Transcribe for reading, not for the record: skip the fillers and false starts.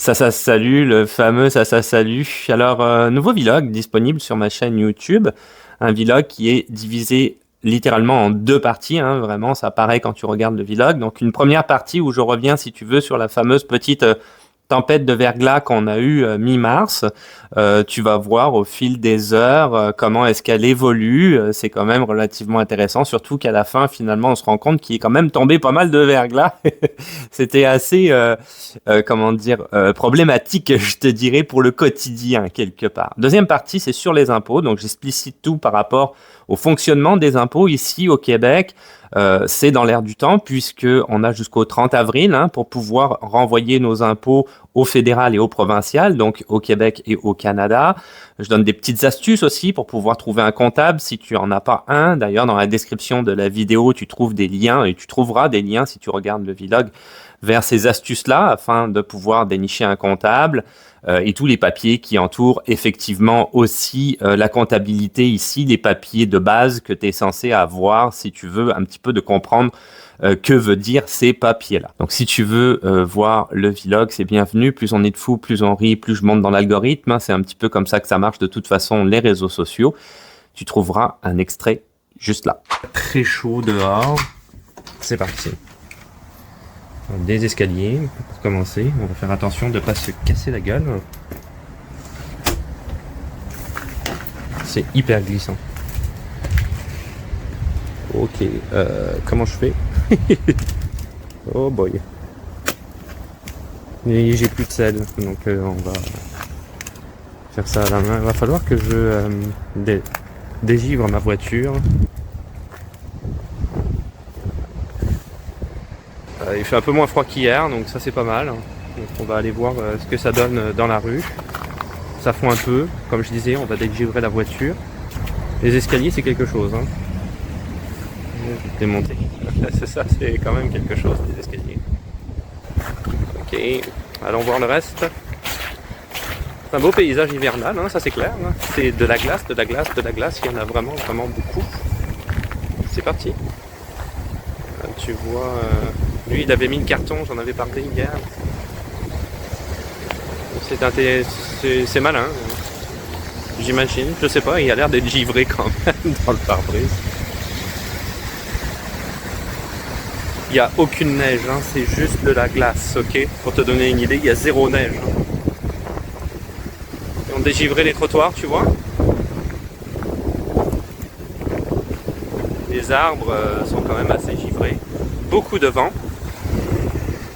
Salut, le fameux salut. Alors, nouveau vlog disponible sur ma chaîne YouTube. Un vlog qui est divisé littéralement en deux parties, hein, vraiment, ça apparaît quand tu regardes le vlog. Donc, une première partie où je reviens, si tu veux, sur la fameuse petite tempête de verglas qu'on a eue mi-mars. Tu vas voir au fil des heures comment est-ce qu'elle évolue. C'est quand même relativement intéressant, surtout qu'à la fin, finalement, on se rend compte qu'il est quand même tombé pas mal de verglas. C'était assez, comment dire, problématique, je te dirais, pour le quotidien, quelque part. Deuxième partie, c'est sur les impôts. Donc, j'explicite tout par rapport au fonctionnement des impôts ici au Québec. C'est dans l'air du temps puisque on a jusqu'au 30 avril pour pouvoir renvoyer nos impôts au fédéral et au provincial, donc au Québec et au Canada. Je donne des petites astuces aussi pour pouvoir trouver un comptable si tu en as pas un. D'ailleurs, dans la description de la vidéo, tu trouves des liens et tu trouveras des liens si tu regardes le vlog vers ces astuces-là afin de pouvoir dénicher un comptable et tous les papiers qui entourent effectivement aussi la comptabilité ici, les papiers de base que tu es censé avoir si tu veux un petit peu de comprendre que veut dire ces papiers-là. Donc si tu veux voir le vlog, c'est bienvenu. Plus on est de fous, plus on rit, plus je monte dans l'algorithme. C'est un petit peu comme ça que ça marche de toute façon les réseaux sociaux. Tu trouveras un extrait juste là. Très chaud dehors. C'est parti. Des escaliers pour commencer. On va faire attention de ne pas se casser la gueule. C'est hyper glissant. Ok, comment je fais? Oh boy. Et j'ai plus de sel, donc on va faire ça à la main. Il va falloir que je dégivre ma voiture. Il fait un peu moins froid qu'hier, donc ça c'est pas mal. Donc on va aller voir ce que ça donne dans la rue. Ça fond un peu, comme je disais, on va dégivrer la voiture. Les escaliers c'est quelque chose. Je vais démonter. C'est ça, c'est quand même quelque chose, les escaliers. Ok, allons voir le reste. C'est un beau paysage hivernal, ça c'est clair. C'est de la glace, de la glace, de la glace. Il y en a vraiment, vraiment beaucoup. C'est parti. Tu vois, lui il avait mis le carton, j'en avais parlé hier. C'est malin, j'imagine. Je sais pas, il a l'air d'être givré quand même dans le pare-brise. Il n'y a aucune neige, c'est juste de la glace, ok? Pour te donner une idée, il y a zéro neige. Ils ont dégivré les trottoirs, tu vois? Les arbres sont quand même assez givrés. Beaucoup de vent.